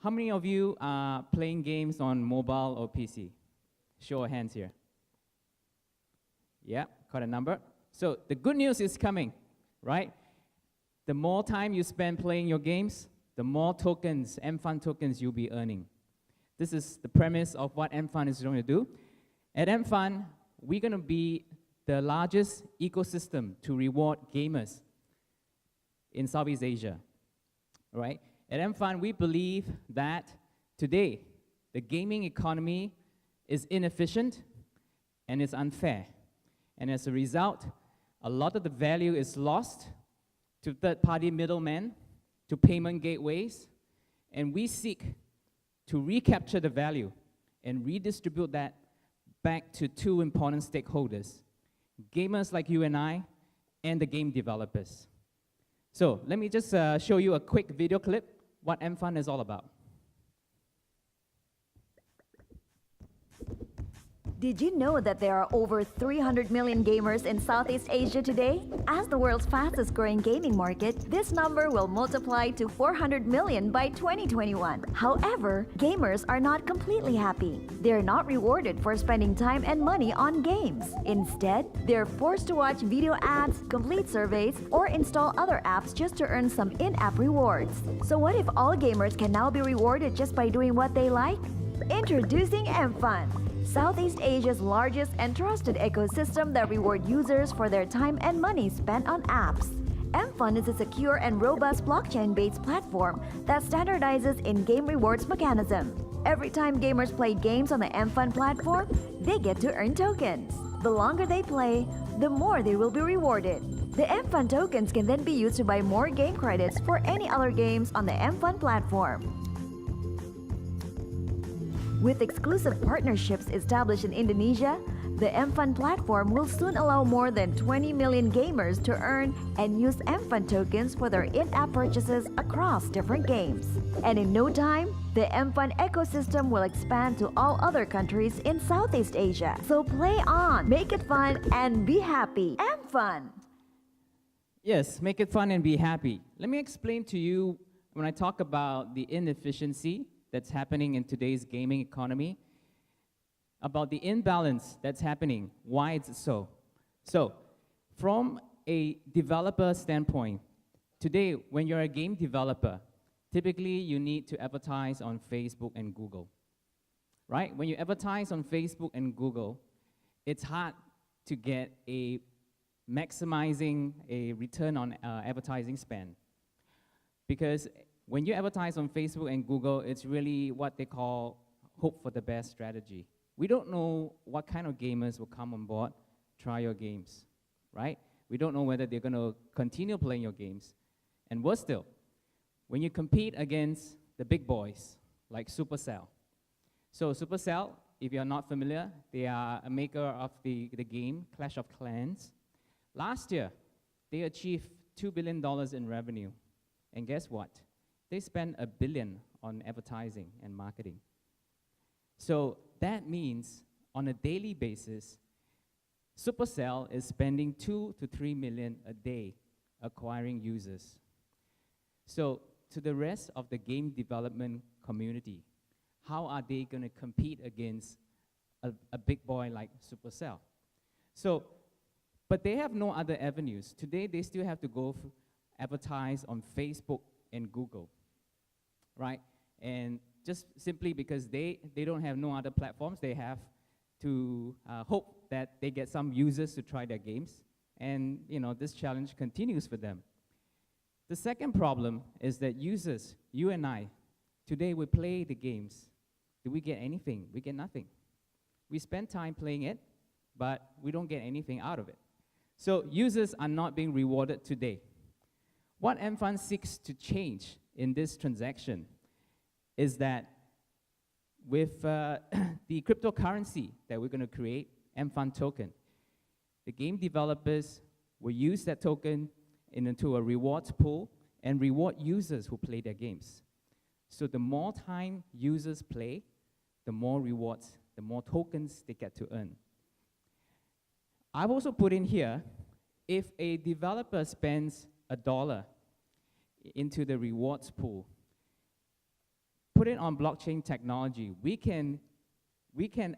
How many of you are playing games on mobile or PC? Show of hands here. Yeah, quite a number. So the good news is coming, right? The more time you spend playing your games, the more tokens, Mfun tokens, you'll be earning. This is the premise of what Mfun is going to do. At Mfun, we're going to be the largest ecosystem to reward gamers in Southeast Asia, right? At Mfun, we believe that today, the gaming economy is inefficient and it's unfair. And as a result, a lot of the value is lost to third-party middlemen, to payment gateways, and we seek to recapture the value and redistribute that back to two important stakeholders, gamers like you and I, and the game developers. So let me just show you a quick video clip, what Mfun is all about. Did you know that there are over 300 million gamers in Southeast Asia today? As the world's fastest growing gaming market, this number will multiply to 400 million by 2021. However, gamers are not completely happy. They're not rewarded for spending time and money on games. Instead, they're forced to watch video ads, complete surveys, or install other apps just to earn some in-app rewards. So what if all gamers can now be rewarded just by doing what they like? Introducing Mfun, Southeast Asia's largest and trusted ecosystem that reward users for their time and money spent on apps. Mfun is a secure and robust blockchain-based platform that standardizes in-game rewards mechanism. Every time gamers play games on the Mfun platform, they get to earn tokens. The longer they play, the more they will be rewarded. The Mfun tokens can then be used to buy more game credits for any other games on the Mfun platform. With exclusive partnerships established in Indonesia, the Mfun platform will soon allow more than 20 million gamers to earn and use Mfun tokens for their in-app purchases across different games. And in no time, the Mfun ecosystem will expand to all other countries in Southeast Asia. So play on, make it fun, and be happy. Mfun! Yes, make it fun and be happy. Let me explain to you when I talk about the inefficiency that's happening in today's gaming economy, about the imbalance that's happening, why it's so. So, from a developer standpoint, today, when you're a game developer, typically you need to advertise on Facebook and Google, right? When you advertise on Facebook and Google, it's hard to get a maximizing a return on advertising spend, because when you advertise on Facebook and Google, it's really what they call hope for the best strategy. We don't know what kind of gamers will come on board, try your games, right? We don't know whether they're going to continue playing your games. And worse still, when you compete against the big boys, like Supercell. So Supercell, if you're not familiar, they are a maker of the game Clash of Clans. Last year, they achieved $2 billion in revenue. And guess what? They spend $1 billion on advertising and marketing. So that means on a daily basis, Supercell is spending 2 to 3 million a day acquiring users. So to the rest of the game development community, how are they going to compete against a big boy like Supercell? So, but they have no other avenues. Today, they still have to go advertise on Facebook and Google, right? And just simply because they don't have no other platforms, they have to hope that they get some users to try their games. And this challenge continues for them. The second problem is that users, you and I, today we play the games. Do we get anything? We get nothing. We spend time playing it, but we don't get anything out of it. So users are not being rewarded today. What Mfun seeks to change in this transaction is that with the cryptocurrency that we're going to create, Mfun token, the game developers will use that token into a rewards pool and reward users who play their games. So the more time users play, the more rewards, the more tokens they get to earn. I've also put in here, if a developer spends $1 into the rewards pool, put it on blockchain technology, we can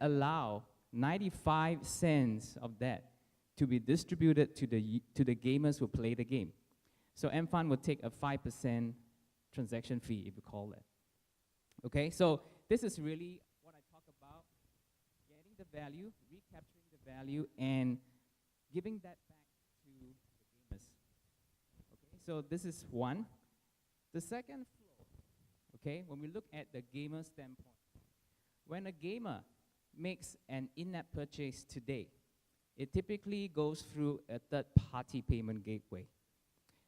allow 95 cents of that to be distributed to the gamers who play the game. So Mfun would take a 5% transaction fee, if you call it. Okay, so this is really what I talk about, getting the value, recapturing the value, and giving that back to the gamers. Okay, so this is one. The second flow, okay, when we look at the gamer standpoint, when a gamer makes an in-app purchase today, it typically goes through a third-party payment gateway.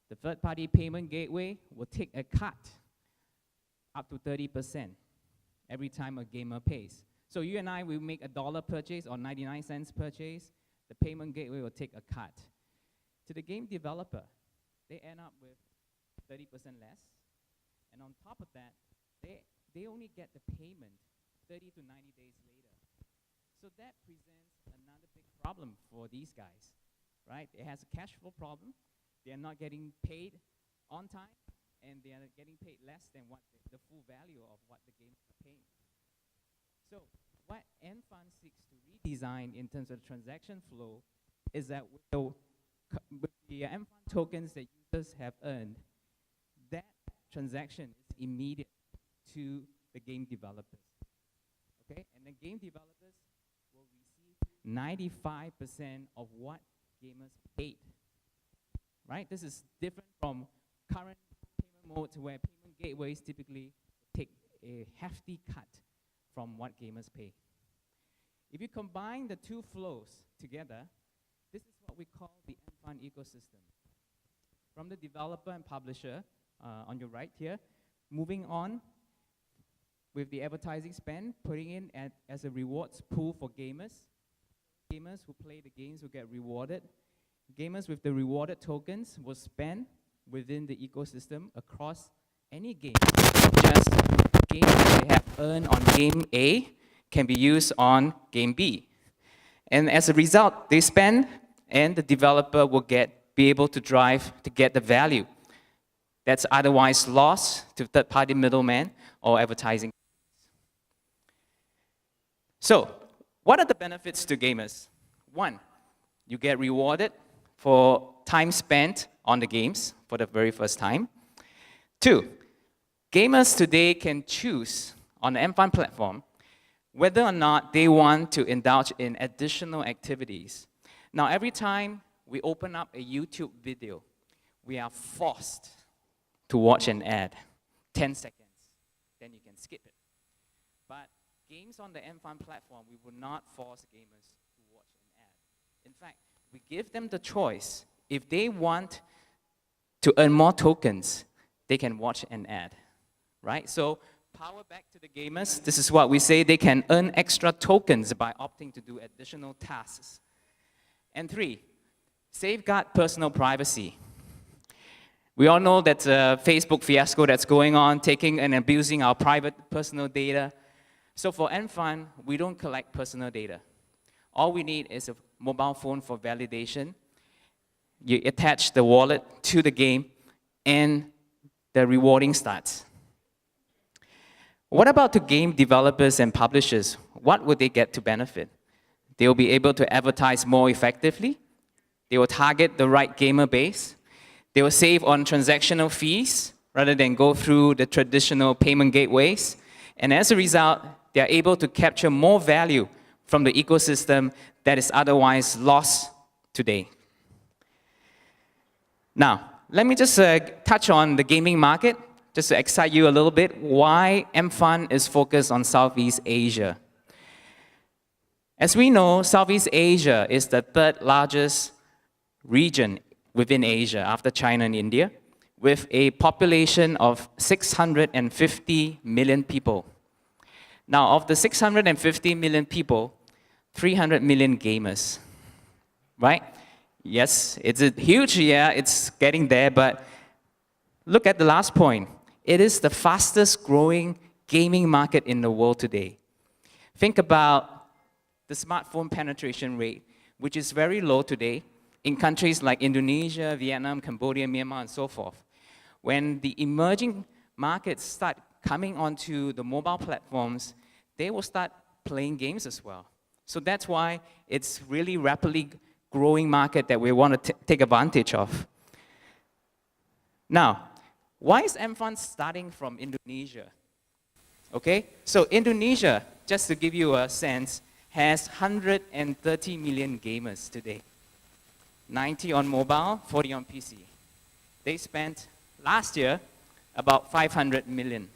The third-party payment gateway will take a cut up to 30% every time a gamer pays. So you and I will make a $1 purchase or 99 cents purchase, the payment gateway will take a cut. To the game developer, they end up with 30% less, and on top of that, they only get the payment 30 to 90 days later. So that presents another big problem for these guys, right? It has a cash flow problem. They are not getting paid on time, and they are getting paid less than what the full value of what the games are paying. So what Mfun seeks to redesign in terms of transaction flow is that with the Mfun tokens that users have earned, that transaction is immediate to the game developers. Okay, and the game developers will receive 95% of what gamers paid. Right? This is different from current payment modes where payment gateways typically take a hefty cut from what gamers pay. If you combine the two flows together, this is what we call the Mfun ecosystem. From the developer and publisher on your right here, moving on with the advertising spend, putting in as a rewards pool for gamers. Gamers who play the games will get rewarded. Gamers with the rewarded tokens will spend within the ecosystem across any game. Just games they have earned on game A can be used on game B. And as a result, they spend, and the developer will be able to get the value that's otherwise lost to third-party middlemen or advertising. So, what are the benefits to gamers? One, you get rewarded for time spent on the games for the very first time. Two, gamers today can choose on the Mfun platform whether or not they want to indulge in additional activities. Now, every time we open up a YouTube video, we are forced to watch an ad, 10 seconds, then you can skip it. But games on the Mfun platform, we will not force gamers to watch an ad. In fact, we give them the choice. If they want to earn more tokens, they can watch an ad, right? So power back to the gamers. This is what we say. They can earn extra tokens by opting to do additional tasks. And three, safeguard personal privacy. We all know that Facebook fiasco that's going on, taking and abusing our private personal data. So for Mfun, we don't collect personal data. All we need is a mobile phone for validation. You attach the wallet to the game, and the rewarding starts. What about the game developers and publishers? What would they get to benefit? They will be able to advertise more effectively. They will target the right gamer base. They will save on transactional fees rather than go through the traditional payment gateways. And as a result, they are able to capture more value from the ecosystem that is otherwise lost today. Now, let me just touch on the gaming market, just to excite you a little bit, why Mfun is focused on Southeast Asia. As we know, Southeast Asia is the third largest region within Asia after China and India, with a population of 650 million people. Now, of the 650 million people, 300 million gamers, right? Yes, it's a huge, it's getting there, but look at the last point. It is the fastest growing gaming market in the world today. Think about the smartphone penetration rate, which is very low today in countries like Indonesia, Vietnam, Cambodia, Myanmar, and so forth. When the emerging markets start coming onto the mobile platforms, they will start playing games as well. So that's why it's really rapidly growing market that we want to take advantage of. Now, why is Mfun starting from Indonesia? Okay, so Indonesia, just to give you a sense, has 130 million gamers today. 90 on mobile, 40 on PC. They spent last year about 500 million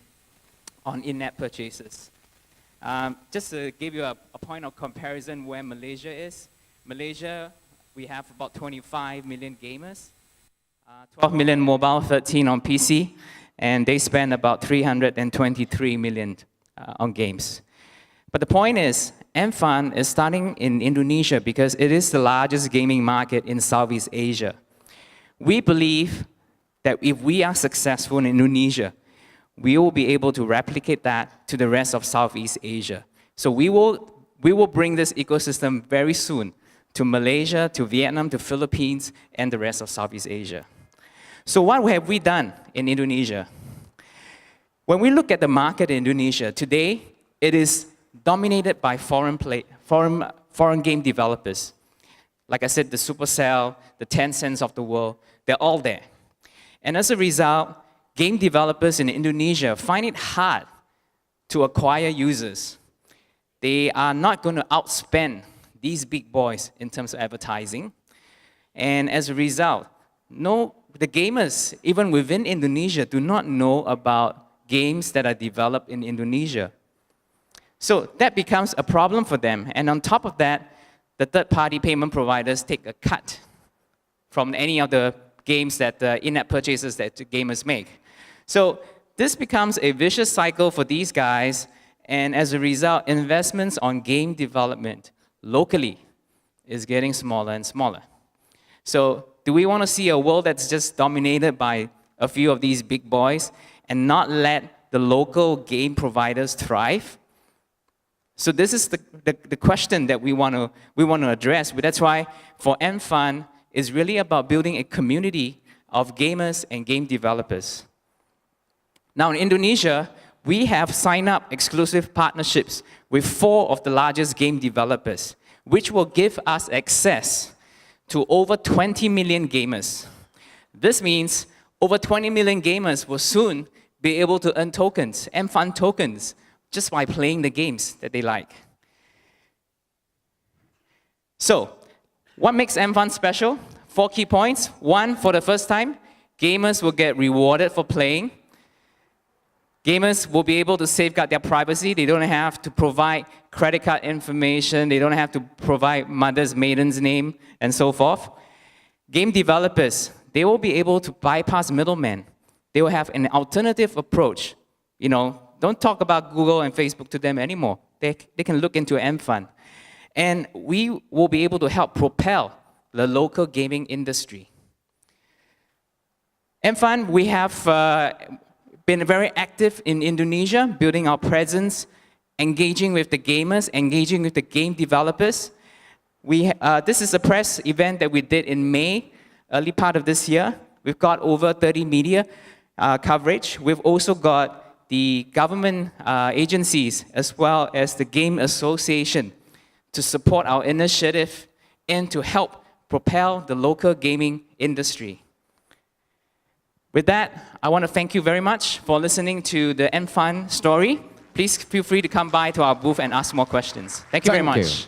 on in-app purchases. Just to give you a point of comparison where Malaysia is. Malaysia, we have about 25 million gamers, 12 million mobile, 13 on PC, and they spend about 323 million on games. But the point is, Mfun is starting in Indonesia because it is the largest gaming market in Southeast Asia. We believe that if we are successful in Indonesia, we will be able to replicate that to the rest of Southeast Asia. So we will bring this ecosystem very soon to Malaysia, to Vietnam, to Philippines, and the rest of Southeast Asia. So what have we done in Indonesia? When we look at the market in Indonesia, today it is dominated by foreign game developers. Like I said, the Supercell, the Tencents of the world, they're all there. And as a result, game developers in Indonesia find it hard to acquire users. They are not going to outspend these big boys in terms of advertising. And as a result, the gamers, even within Indonesia, do not know about games that are developed in Indonesia. So that becomes a problem for them. And on top of that, the third-party payment providers take a cut from any of the games that the in-app purchases that the gamers make. So this becomes a vicious cycle for these guys, and as a result, investments on game development locally is getting smaller and smaller. So do we want to see a world that's just dominated by a few of these big boys and not let the local game providers thrive? So this is the question that we want to address. But that's why for Mfun, it's really about building a community of gamers and game developers. Now in Indonesia, we have signed up exclusive partnerships with 4 of the largest game developers, which will give us access to over 20 million gamers. This means over 20 million gamers will soon be able to earn tokens, Mfun tokens, just by playing the games that they like. So, what makes Mfun special? 4 key points. 1, for the first time, gamers will get rewarded for playing. Gamers will be able to safeguard their privacy. They don't have to provide credit card information. They don't have to provide mother's maiden's name and so forth. Game developers, they will be able to bypass middlemen. They will have an alternative approach. You know, don't talk about Google and Facebook to them anymore. They can look into Mfun. And we will be able to help propel the local gaming industry. Mfun, we have been very active in Indonesia, building our presence, engaging with the gamers, engaging with the game developers. This is a press event that we did in May, early part of this year. We've got over 30 media coverage. We've also got the government agencies as well as the Game Association to support our initiative and to help propel the local gaming industry. With that, I want to thank you very much for listening to the Mfun story. Please feel free to come by to our booth and ask more questions. Thank you very much.